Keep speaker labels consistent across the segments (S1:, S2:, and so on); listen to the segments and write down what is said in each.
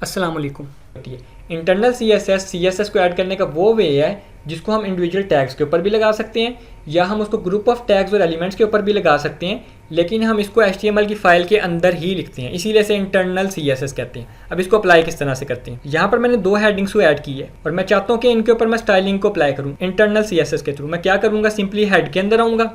S1: अस्सलाम वालेकुम। Internal CSS को ऐड करने का वो वे है जिसको हम इंडिविजुअल टैग्स के ऊपर भी लगा सकते हैं या हम उसको ग्रुप ऑफ टैग्स और एलिमेंट्स के ऊपर भी लगा सकते हैं, लेकिन हम इसको HTML की फाइल के अंदर ही लिखते हैं, इसीलिए से इंटरनल CSS कहते हैं। अब इसको अप्लाई किस तरह से करते हैं, यहाँ पर मैंने दो हेडिंग्स को ऐड की है और मैं चाहता हूँ कि इनके ऊपर मैं स्टाइलिंग को अप्लाई करूँ इंटरनल CSS के थ्रू। मैं क्या करूँगा, सिंपली हेड के अंदर आऊँगा,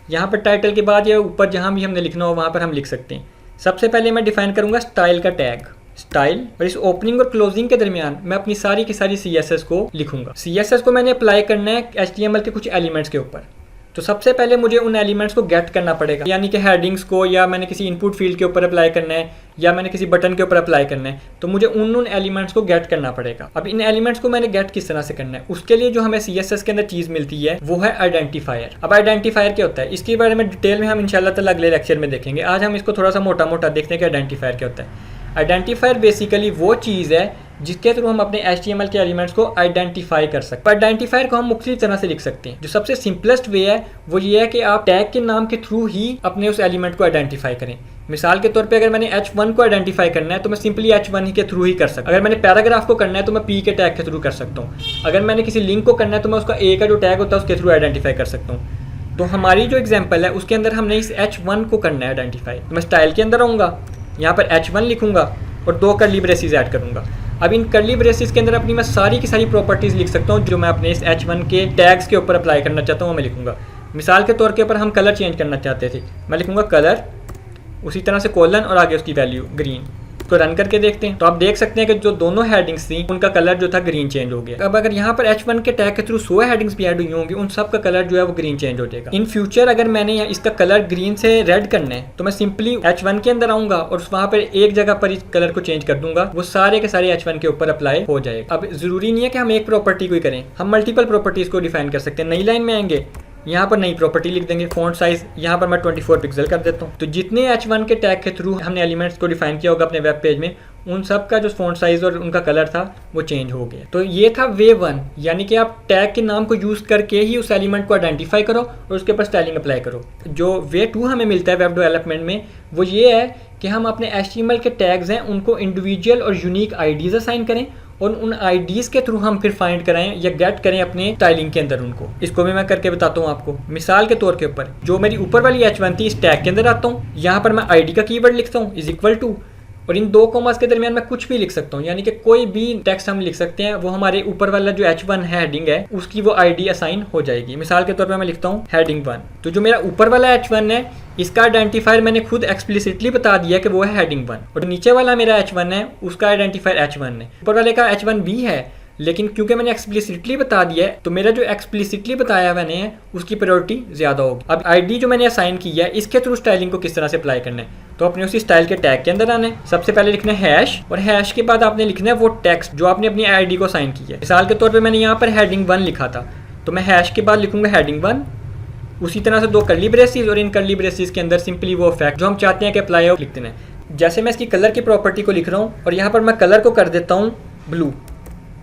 S1: यहाँ पर टाइटल के बाद या ऊपर जहाँ भी हमने लिखना हो वहाँ पर हम लिख सकते हैं। सबसे पहले मैं डिफाइन करूँगा स्टाइल का टैग, स्टाइल, और इस ओपनिंग और क्लोजिंग के दरमियान मैं अपनी सारी की सारी CSS को लिखूंगा। CSS को मैंने अप्लाई करना है HTML के कुछ एलिमेंट्स के ऊपर। तो सबसे पहले मुझे उन एलिमेंट्स को गेट करना पड़ेगा, यानी कि हेडिंग्स को, या मैंने किसी इनपुट फील्ड के ऊपर अप्लाई करना है या मैंने किसी बटन के ऊपर अप्लाई करना है, तो मुझे उन एलिमेंट्स को गेट करना पड़ेगा। अब इन एलिमेंट्स को मैंने गेट किस तरह से करना है, उसके लिए जो हमें CSS के अंदर चीज़ मिलती है वो है आइडेंटिफायर। अब आइडेंटिफायर क्या होता है, इसके बारे में डिटेल में हम इंशाल्लाह ताला अगले लेक्चर में देखेंगे। आज हम इसको थोड़ा सा मोटा मोटा देखते हैं कि आइडेंटिफायर क्या होता है। आइडेंटिफायर बेसिकली वो चीज़ है जिसके थ्रू हम अपने HTML के एलिमेंट्स को आइडेंटिफाई कर सकते हैं। आइडेंटिफायर को हम मुख्तलिफ तरह से लिख सकते हैं। जो सबसे सिंपलेस्ट वे है वो ये है कि आप टैग के नाम के थ्रू ही अपने उस एलिमेंट को आइडेंटिफाई करें। मिसाल के तौर पे अगर मैंने H1 को आइडेंटिफाई करना है तो मैं सिंपली H1 ही के थ्रू ही कर सकता हूँ। अगर मैंने पैराग्राफ को करना है तो मैं P के टैग के थ्रू कर सकता हूँ। अगर मैंने किसी लिंक को करना है तो मैं उसका A का जो टैग होता है उसके थ्रू आइडेंटिफाई कर सकता हूँ। तो हमारी जो एग्जाम्पल है उसके अंदर हमने इस H1 को करना है आइडेंटिफाई। तो मैं स्टाइल के अंदर आऊँगा, यहाँ पर H1 लिखूंगा और दो कर्ली ब्रेसेस ऐड करूँगा। अब इन कर्ली ब्रेसेस के अंदर अपनी मैं सारी की सारी प्रॉपर्टीज़ लिख सकता हूँ जो मैं अपने इस H1 के टैग्स के ऊपर अप्लाई करना चाहता हूँ, मैं लिखूंगा। मिसाल के तौर के ऊपर हम कलर चेंज करना चाहते थे, मैं लिखूंगा कलर, उसी तरह से कोलन और आगे उसकी वैल्यू ग्रीन। तो रन करके देखते हैं तो आप देख सकते हैं कि जो दोनों हेडिंग्स थी उनका कलर जो था ग्रीन चेंज हो गया। अब अगर यहाँ पर H1 के टैग के थ्रू 100 हेडिंग्स भी ऐड हुई होंगी, उन सब का कलर जो है वो ग्रीन चेंज हो जाएगा। इन फ्यूचर अगर मैंने इसका कलर ग्रीन से रेड करना है तो मैं सिंपली H1 के अंदर आऊँगा और वहाँ पर एक जगह पर इस कलर को चेंज कर दूंगा, वो सारे के सारे H1 के ऊपर अप्लाई हो जाएगा। अब जरूरी नहीं है कि हम एक प्रॉपर्टी को ही करें, हम मल्टीपल प्रॉपर्टीज़ को डिफाइन कर सकते हैं। नई लाइन में आएंगे, यहाँ पर नई प्रॉपर्टी लिख देंगे, फॉन्ट साइज यहाँ पर मैं 24 पिक्सल कर देता हूँ। तो जितने H1 के टैग के थ्रू हमने एलिमेंट्स को डिफाइन किया होगा अपने वेब पेज में, उन सब का जो फॉन्ट साइज और उनका कलर था वो चेंज हो गया। तो ये था वे 1, यानी कि आप टैग के नाम को यूज़ करके ही उस एलिमेंट को आइडेंटिफाई करो और उसके ऊपर स्टाइलिंग अप्लाई करो। जो वे 2 हमें मिलता है वेब डेवलपमेंट में वो ये है कि हम अपने HTML के टैग्स हैं उनको इंडिविजुअल और यूनिक IDs असाइन करें और उन IDs के थ्रू हम फिर फाइंड कराएं या गेट करें अपने स्टाइलिंग के अंदर उनको। इसको भी मैं करके बताता हूँ आपको। मिसाल के तौर के ऊपर जो मेरी ऊपर वाली H1 थी, इस टैग के अंदर आता हूँ, यहाँ पर मैं ID का कीवर्ड लिखता हूँ =, और इन दो कॉमास के दरमियान मैं कुछ भी लिख सकता हूँ, यानी कि कोई भी टेक्स्ट हम लिख सकते हैं। वो हमारे ऊपर वाला जो H1 है हेडिंग है उसकी वो ID असाइन हो जाएगी। मिसाल के तौर पे मैं लिखता हूँ हेडिंग 1। तो जो मेरा ऊपर वाला H1 है इसका आइडेंटिफायर मैंने खुद एक्सप्लिसिटली बता दिया कि वो है हेडिंग 1, और नीचे वाला मेरा H1 है उसका आइडेंटिफायर H1 है। ऊपर वाले का H1 भी है, लेकिन क्योंकि मैंने एक्सप्लिसिटली बता दिया है तो मेरा जो एक्सप्लिसिटली बताया मैंने उसकी प्रायोरिटी ज़्यादा होगी। अब ID जो मैंने असाइन की है इसके थ्रू स्टाइलिंग को किस तरह से अप्लाई करना है, तो अपने उसी स्टाइल के टैग के अंदर आना है। सबसे पहले लिखना है हैश, और हैश के बाद आपने लिखना है वो टेक्स्ट जो आपने अपनी ID को असाइन की है। मिसाल के तौर पर मैंने यहाँ पर हेडिंग 1 लिखा था, तो मैं हैश के बाद लिखूंगा हेडिंग 1, उसी तरह से दो कर्ली ब्रेसेस, और इन कर्ली ब्रेसेस के अंदर सिंपली वो फैक्ट जो हम चाहते हैं कि अप्लाई हो लिख देना है। जैसे मैं इसकी कलर की प्रॉपर्टी को लिख रहा हूँ और यहाँ पर मैं कलर को कर देता हूँ ब्लू।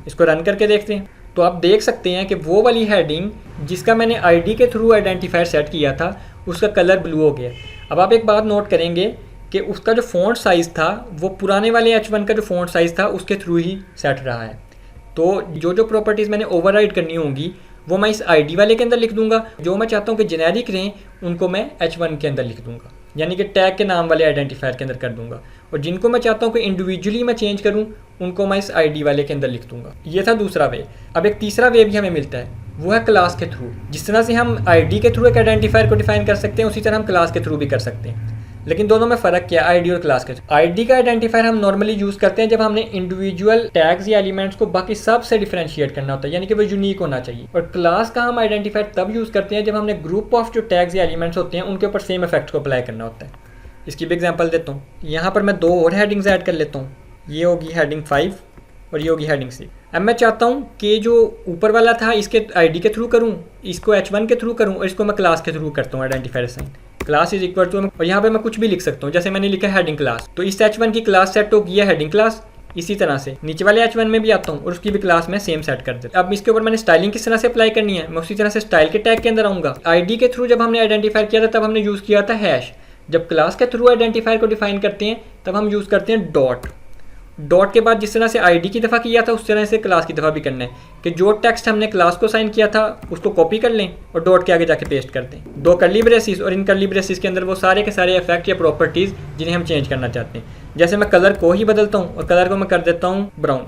S1: इसको रन करके देखते हैं तो आप देख सकते हैं कि वो वाली हेडिंग जिसका मैंने ID के थ्रू आइडेंटिफायर सेट किया था उसका कलर ब्लू हो गया। अब आप एक बात नोट करेंगे कि उसका जो फॉन्ट साइज़ था वो पुराने वाले H1 का जो फॉन्ट साइज़ था उसके थ्रू ही सेट रहा है। तो जो प्रॉपर्टीज़ मैंने ओवरराइड करनी होंगी वो मैं इस ID वाले के अंदर लिख दूंगा। जो मैं चाहता हूँ कि जेनेरिक रहें उनको मैं H1 के अंदर लिख दूंगा, यानी कि टैग के नाम वाले आइडेंटिफायर के अंदर कर दूंगा, और जिनको मैं चाहता हूँ कि इंडिविजुअली मैं चेंज करूँ उनको मैं इस ID वाले के अंदर लिख दूंगा। ये था दूसरा वे। अब एक तीसरा वे भी हमें मिलता है, वो है क्लास के थ्रू। जिस तरह से हम ID के थ्रू एक आइडेंटिफायर को डिफाइन कर सकते हैं उसी तरह हम क्लास के थ्रू भी कर सकते हैं। लेकिन दोनों में फ़र्क क्या है ID और क्लास के? ID का आइडेंटिफायर हम नॉर्मली यूज़ करते हैं जब हमने इंडिविजुअल टैग्स या एलिमेंट्स को बाकी सब से डिफरेंशिएट करना होता है, यानी कि वो यूनिक होना चाहिए। और क्लास का हम आइडेंटिफायर तब यूज़ करते हैं जब हमने ग्रुप ऑफ जो टैग्स या एलिमेंट्स होते हैं उनके ऊपर सेम इफेक्ट को अप्लाई करना होता है। इसकी भी एग्जाम्पल देता हूँ। यहाँ पर मैं दो और हेडिंग्स ऐड कर लेता हूँ, ये होगी हेडिंग 5 और ये होगी हेडिंग 6। अब मैं चाहता हूँ कि जो ऊपर वाला था इसके ID के थ्रू करूँ, इसको H1 के थ्रू करूँ, और इसको मैं क्लास के थ्रू करता हूँ आइडेंटिफायर असाइन। क्लास =, और यहाँ पे मैं कुछ भी लिख सकता हूँ, जैसे मैंने लिखा हेडिंग क्लास, तो इस H1 की क्लास सेट होगी हेडिंग क्लास। इसी तरह से नीचे वाले H1 में भी आता हूँ और उसकी भी क्लास में सेम सेट कर देता हूँ। अब इसके ऊपर मैंने स्टाइलिंग किस तरह से अप्लाई करनी है, मैं उसी तरह से स्टाइल के टैग के अंदर आऊँगा। ID के थ्रू जब हमने आइडेंटिफायर किया था तब हमने यूज़ किया था हैश। जब क्लास के थ्रू आइडेंटिफायर को डिफाइन करते हैं तब हम यूज़ करते हैं डॉट। डॉट के बाद जिस तरह से आईडी की दफ़ा किया था उस तरह से क्लास की दफ़ा भी करना है कि जो टेक्स्ट हमने क्लास को साइन किया था उसको कॉपी कर लें और डॉट के आगे जाके पेस्ट कर दें। 2 कर्ली ब्रेसिस और इन कर्ली ब्रेसिस के अंदर वो सारे के सारे इफेक्ट या प्रॉपर्टीज़ जिन्हें हम चेंज करना चाहते हैं। जैसे मैं कलर को ही बदलता हूँ और कलर को मैं कर देता हूँ ब्राउन,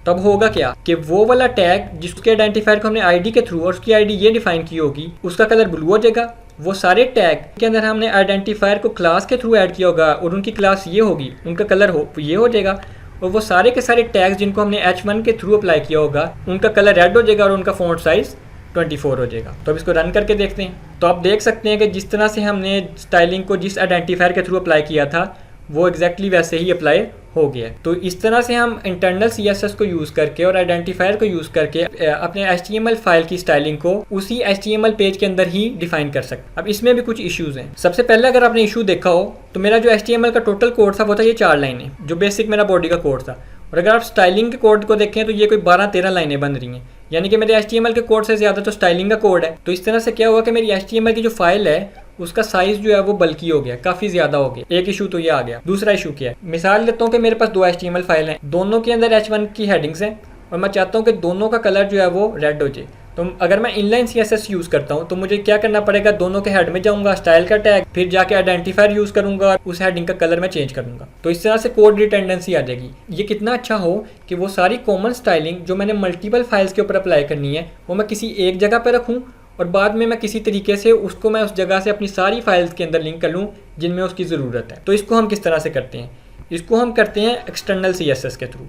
S1: तब होगा क्या कि वो वाला टैग जिसके आइडेंटिफायर को हमने आईडी के थ्रू और उसकी आईडी ये डिफाइन की होगी उसका कलर ब्लू हो जाएगा। वो सारे टैग के अंदर हमने आइडेंटिफायर को क्लास के थ्रू ऐड किया होगा और उनकी क्लास ये होगी, उनका कलर ये हो जाएगा। और वो सारे के सारे टैग्स जिनको हमने H1 के थ्रू अप्लाई किया होगा उनका कलर रेड हो जाएगा और उनका फ़ॉन्ट साइज़ 24 हो जाएगा। तो अब इसको रन करके देखते हैं। तो आप देख सकते हैं कि जिस तरह से हमने स्टाइलिंग को जिस आइडेंटिफायर के थ्रू अप्लाई किया था वो एग्जैक्टली वैसे ही अप्लाई हो गया। तो इस तरह से हम इंटरनल CSS को यूज़ करके और आइडेंटिफायर को यूज़ करके अपने HTML फाइल की स्टाइलिंग को उसी HTML पेज के अंदर ही डिफाइन कर सकते। अब इसमें भी कुछ इश्यूज़ हैं। सबसे पहले अगर आपने इशू देखा हो तो मेरा जो HTML का टोटल कोड था वो था ये 4 लाइनें, जो बेसिक मेरा बॉडी का कोड था। और अगर आप स्टाइलिंग के कोड को देखें तो ये कोई 12-13 लाइनें बन रही हैं, यानी कि मेरे HTML के कोड से ज़्यादा तो स्टाइलिंग का कोड है। तो इस तरह से क्या हुआ कि मेरी HTML की जो फाइल है उसका साइज़ जो है वो बल्कि हो गया, काफ़ी ज़्यादा हो गया। एक इशू तो ये आ गया। दूसरा इशू क्या है, मिसाल लेता हूँ कि मेरे पास 2 HTML फाइल हैं, दोनों के अंदर H1 की हेडिंग्स हैं और मैं चाहता हूँ कि दोनों का कलर जो है वो रेड हो जाए। तो अगर मैं इनलाइन CSS यूज़ करता हूँ तो मुझे क्या करना पड़ेगा, दोनों के हेड में जाऊँगा, स्टाइल का टैग, फिर जाके आइडेंटिफायर यूज़ करूँगा, उस हेडिंग का कलर मैं चेंज करूँगा। तो इस तरह से कोड रिटेंडेंसी आ जाएगी। ये कितना अच्छा हो कि वो सारी कॉमन स्टाइलिंग जो मैंने मल्टीपल फाइल्स के ऊपर अप्लाई करनी है वो मैं किसी एक जगह पर रखूँ और बाद में मैं किसी तरीके से उसको मैं उस जगह से अपनी सारी फाइल्स के अंदर लिंक कर लूँ जिनमें उसकी ज़रूरत है। तो इसको हम किस तरह से करते हैं, इसको हम करते हैं एक्सटर्नल CSS के थ्रू।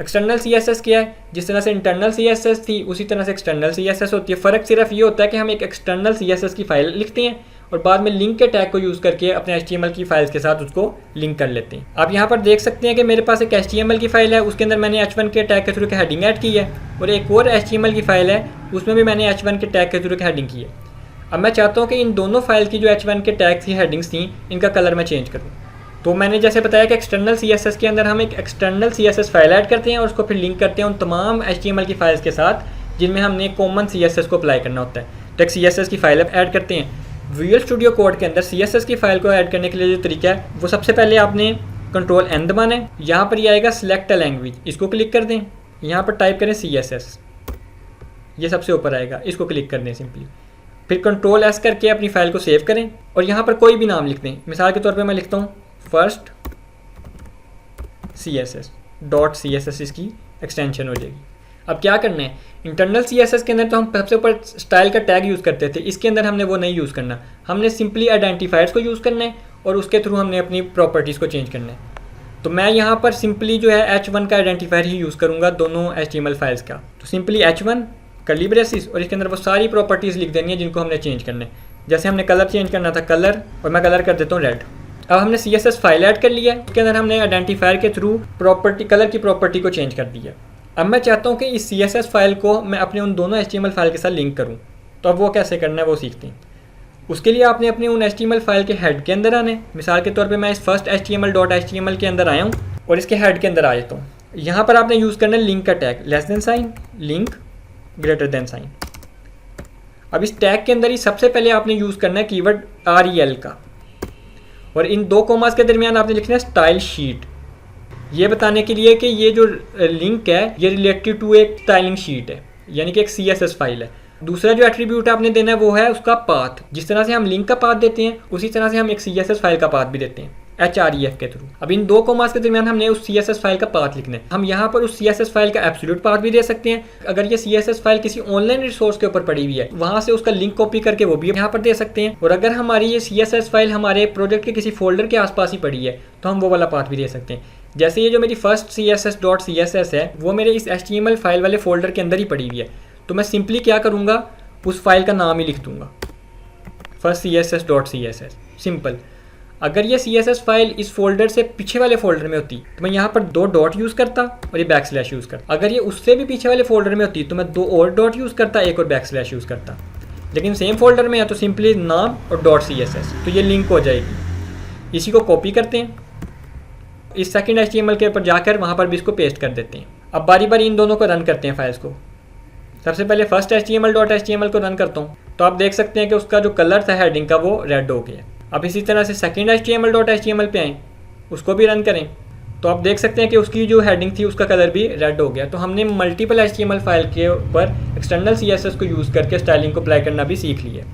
S1: एक्सटर्नल CSS क्या है, जिस तरह से इंटरनल CSS थी उसी तरह से एक्सटर्नल CSS होती है। फ़र्क सिर्फ ये होता है कि हम एक एक्सटर्नल CSS की फ़ाइल लिखते हैं और बाद में लिंक के टैग को यूज़ करके अपने HTML की फाइल्स के साथ उसको लिंक कर लेते हैं। आप यहाँ पर देख सकते हैं कि मेरे पास एक HTML की फ़ाइल है, उसके अंदर मैंने H1 के टैग के थ्रू एक हेडिंग ऐड की है और एक और HTML की फ़ाइल है उसमें भी मैंने H1 के टैग के थ्रू एक हेडिंग की है। अब मैं चाहता हूँ कि इन दोनों फाइल की जो H1 के टैग थी, हेडिंग्स थी, इनका कलर मैं चेंज करूँ। तो मैंने जैसे बताया कि एक्सटर्नल CSS के अंदर हम एक एक्सटर्नल CSS फाइल ऐड करते हैं और उसको फिर लिंक करते हैं उन तमाम HTML की फाइल्स के साथ जिनमें हमने कॉमन CSS को अप्लाई करना होता है। तो एक CSS की फाइल ऐड करते हैं। विजुअल स्टूडियो कोड के अंदर CSS की फाइल को ऐड करने के लिए जो तरीका है वो सबसे पहले आपने Ctrl+N दबाना है। यहाँ पर ये आएगा सिलेक्ट अ लैंग्वेज, इसको क्लिक कर दें। यहाँ पर टाइप करें CSS, ये सबसे ऊपर आएगा, इसको क्लिक कर दें सिंपली। फिर Ctrl+S करके अपनी फाइल को सेव करें और यहाँ पर कोई भी नाम लिख दें। मिसाल के तौर पर मैं लिखता हूँ फर्स्ट CSS.CSS, इसकी एक्सटेंशन हो जाएगी। अब क्या करना है, इंटरनल CSS के अंदर तो हम सबसे ऊपर स्टाइल का टैग यूज़ करते थे, इसके अंदर हमने वो नहीं यूज़ करना। हमने सिंपली आइडेंटिफायर्स को यूज़ करना है और उसके थ्रू हमने अपनी प्रॉपर्टीज़ को चेंज करना है। तो मैं यहाँ पर सिंपली जो है H1 का आइडेंटिफायर ही यूज़ करूँगा दोनों HTML फाइल्स का। तो सिंपली H1 कर्ली ब्रेसिस और इसके अंदर वो सारी प्रॉपर्टीज़ लिख देनी है जिनको हमने चेंज करना है। जैसे हमने कलर चेंज करना था, कलर, और मैं कलर कर देता हूँ रेड। अब हमने CSS फाइल ऐड कर लिया है, उसके अंदर हमने आइडेंटिफायर के थ्रू प्रॉपर्टी, कलर की प्रॉपर्टी को चेंज कर दिया। अब मैं चाहता हूँ कि इस CSS फाइल को मैं अपने उन दोनों HTML फाइल के साथ लिंक करूँ। तो अब वो कैसे करना है वो सीखते हैं। उसके लिए आपने अपने उन HTML फाइल के हेड के अंदर आने। मिसाल के तौर पे मैं इस फर्स्ट HTML.html के अंदर आया हूँ और इसके हेड के अंदर आ जाता हूँ। यहाँ पर आपने यूज़ करना है लिंक का टैग, <, लिंक <। अब इस टैग के अंदर ही सबसे पहले आपने यूज़ करना है कीवर्ड rel का और इन 2 कोमास के दरमियान आपने लिखना है स्टाइल शीट, ये बताने के लिए कि ये जो लिंक है ये रिलेटेड टू एक स्टाइलिंग शीट है, यानी कि एक CSS फाइल है। दूसरा जो एट्रीब्यूट आपने देना है वो है उसका पाथ। जिस तरह से हम लिंक का पाथ देते हैं उसी तरह से हम एक CSS फाइल का पाथ भी देते हैं href के थ्रू। अब इन 2 कोमास के दरमियान हमने उस CSS फाइल का पाथ लिखना है। हम यहाँ पर उस CSS फाइल का एब्सोल्यूट पाथ भी दे सकते हैं। अगर ये CSS फाइल किसी ऑनलाइन रिसोर्स के ऊपर पड़ी हुई है वहाँ से उसका लिंक कॉपी करके वो भी यहाँ पर दे सकते हैं। और अगर हमारी ये CSS फाइल हमारे प्रोजेक्ट के किसी फोल्डर के आसपास ही पड़ी है तो हम वो वाला पाथ भी दे सकते हैं। जैसे ये जो मेरी फर्स्ट CSS.CSS है वो मेरे इस HTML फाइल वाले फोल्डर के अंदर ही पड़ी हुई है, तो मैं सिंपली क्या करूँगा, उस फाइल का नाम ही लिख दूँगा फर्स्ट CSS.CSS, सिंपल। अगर ये CSS फाइल इस फोल्डर से पीछे वाले फोल्डर में होती तो मैं यहाँ पर 2 डॉट यूज़ करता और ये बैकस्लैश यूज़ करता। अगर ये उससे भी पीछे वाले फोल्डर में होती तो मैं 2 और डॉट यूज़ करता, एक और बैकस्लैश यूज़ करता। लेकिन सेम फोल्डर में है तो सिंपली नाम और .CSS, तो ये लिंक हो जाएगी। इसी को कॉपी करते हैं, इस सेकंड HTML के ऊपर जाकर वहाँ पर भी इसको पेस्ट कर देते हैं। अब बारी बारी इन दोनों को रन करते हैं फाइल्स को। सबसे पहले फर्स्ट HTML.html को रन करता हूँ तो आप देख सकते हैं कि उसका जो कलर था हेडिंग का वो रेड हो गया। अब इसी तरह से सेकंड HTML.html पे आएँ, उसको भी रन करें तो आप देख सकते हैं कि उसकी जो हेडिंग थी उसका कलर भी रेड हो गया। तो हमने मल्टीपल HTML फाइल के ऊपर एक्सटर्नल CSS को यूज़ करके स्टाइलिंग को अप्लाई करना भी सीख लिया।